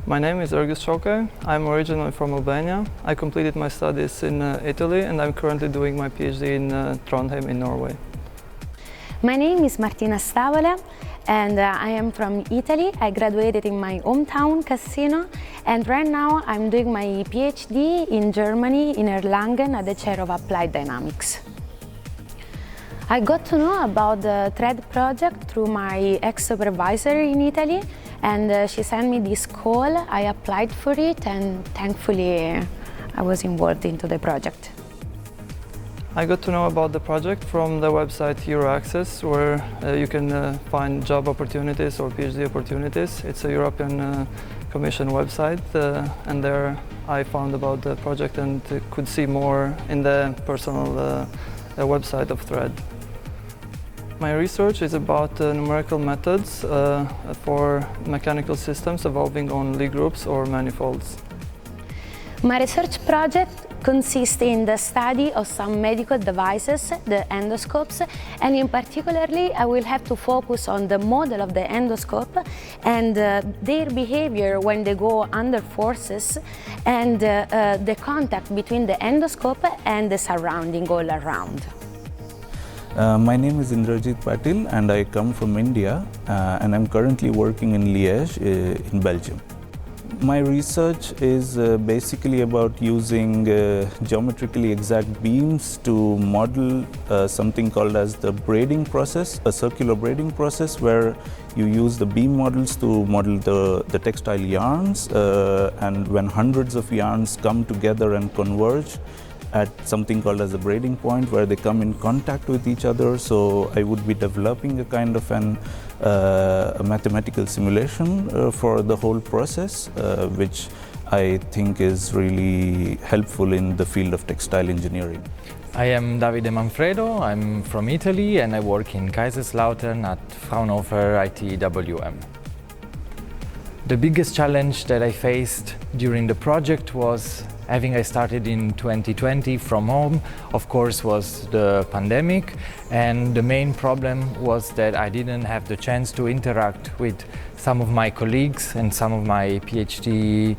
My name is Ergis Shoke. I'm originally from Albania. I completed my studies in Italy and I'm currently doing my PhD in Trondheim in Norway. My name is Martina Stavola and I am from Italy. I graduated in my hometown, Cassino, and right now I'm doing my PhD in Germany, in Erlangen, at the chair of Applied Dynamics. I got to know about the THREAD project through my ex-supervisor in Italy, and she sent me this call. I applied for it and thankfully I was involved into the project. I got to know about the project from the website Euroaccess, where you can find job opportunities or PhD opportunities. It's a European Commission website, and there I found about the project and could see more in the personal website of THREAD. My research is about numerical methods for mechanical systems evolving on Lie groups or manifolds. My research project consists in the study of some medical devices, the endoscopes, and in particularly I will have to focus on the model of the endoscope and their behavior when they go under forces and the contact between the endoscope and the surrounding all around. My name is Indrajit Patil and I come from India and I'm currently working in Liège in Belgium. My research is basically about using geometrically exact beams to model something called as the braiding process, a circular braiding process where you use the beam models to model the textile yarns, and when hundreds of yarns come together and converge at something called as a braiding point where they come in contact with each other. So I would be developing a kind of a mathematical simulation for the whole process, which I think is really helpful in the field of textile engineering. I am Davide Manfredo, I'm from Italy and I work in Kaiserslautern at Fraunhofer ITWM. The biggest challenge that I faced during the project was I started in 2020 from home, of course, was the pandemic, and the main problem was that I didn't have the chance to interact with some of my colleagues and some of my PhD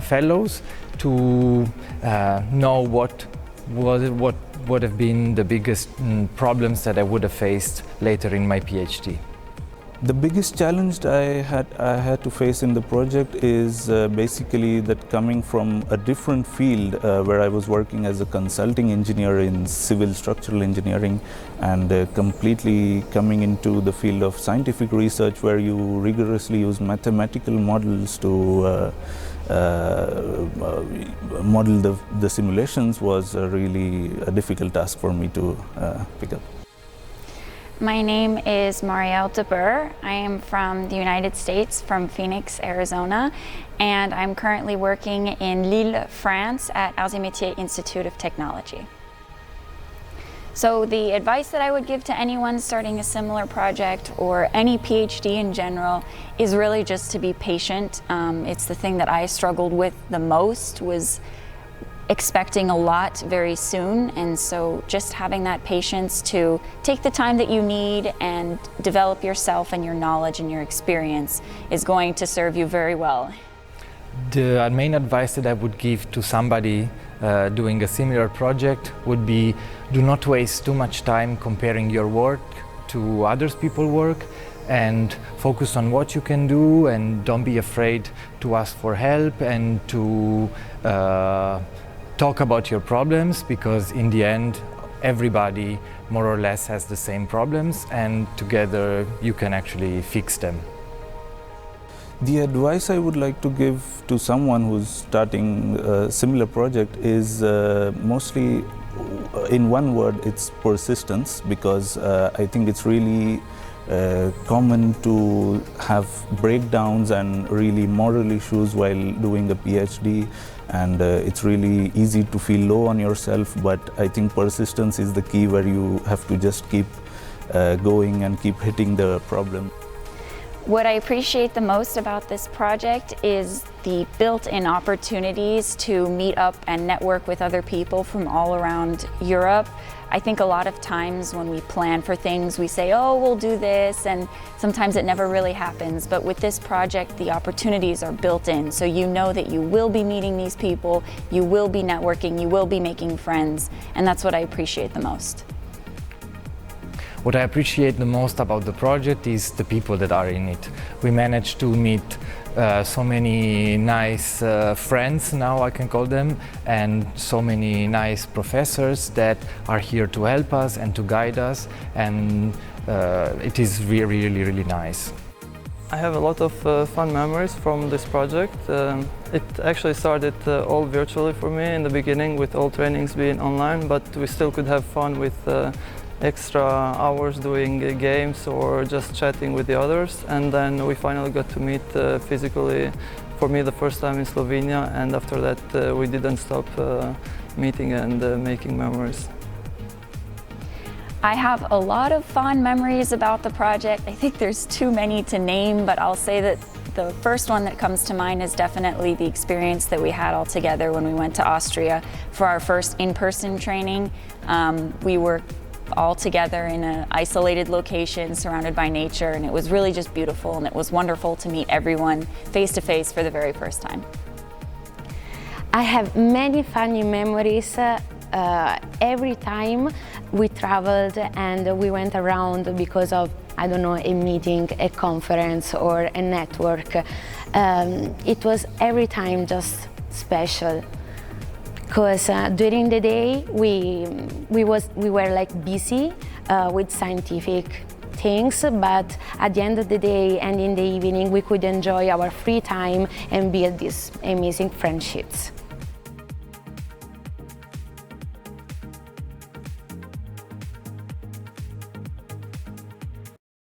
fellows to know what would have been the biggest problems that I would have faced later in my PhD. The biggest challenge I had to face in the project is basically that coming from a different field where I was working as a consulting engineer in civil structural engineering and completely coming into the field of scientific research where you rigorously use mathematical models to model the simulations was really a difficult task for me to pick up. My name is Marielle de Boer. I am from the United States, from Phoenix, Arizona, and I'm currently working in Lille, France at Arts et Métiers Institute of Technology. So the advice that I would give to anyone starting a similar project or any PhD in general is really just to be patient. It's the thing that I struggled with the most, was expecting a lot very soon, and so just having that patience to take the time that you need and develop yourself and your knowledge and your experience is going to serve you very well. The main advice that I would give to somebody doing a similar project would be, do not waste too much time comparing your work to other people's work, and focus on what you can do, and don't be afraid to ask for help and to talk about your problems, because in the end everybody more or less has the same problems and together you can actually fix them. The advice I would like to give to someone who's starting a similar project is mostly in one word, it's persistence, because I think it's really common to have breakdowns and really moral issues while doing a PhD, and it's really easy to feel low on yourself, but I think persistence is the key, where you have to just keep going and keep hitting the problem. What I appreciate the most about this project is the built-in opportunities to meet up and network with other people from all around Europe. I think a lot of times when we plan for things, we say, oh, we'll do this, and sometimes it never really happens. But with this project, the opportunities are built in, so you know that you will be meeting these people, you will be networking, you will be making friends, and that's what I appreciate the most. What I appreciate the most about the project is the people that are in it. We managed to meet so many nice friends, now I can call them, and so many nice professors that are here to help us and to guide us, and it is really, really nice. I have a lot of fun memories from this project. It actually started all virtually for me in the beginning, with all trainings being online, but we still could have fun with extra hours doing games or just chatting with the others, and then we finally got to meet physically, for me the first time in Slovenia, and after that we didn't stop meeting and making memories. I have a lot of fond memories about the project. I think there's too many to name, but I'll say that the first one that comes to mind is definitely the experience that we had all together when we went to Austria for our first in-person training. We were all together in an isolated location surrounded by nature, and it was really just beautiful, and it was wonderful to meet everyone face to face for the very first time. I have many funny memories. Every time we traveled and we went around because of, I don't know, a meeting, a conference, or a network, it was every time just special. Because during the day we were like busy with scientific things, but at the end of the day and in the evening we could enjoy our free time and build these amazing friendships.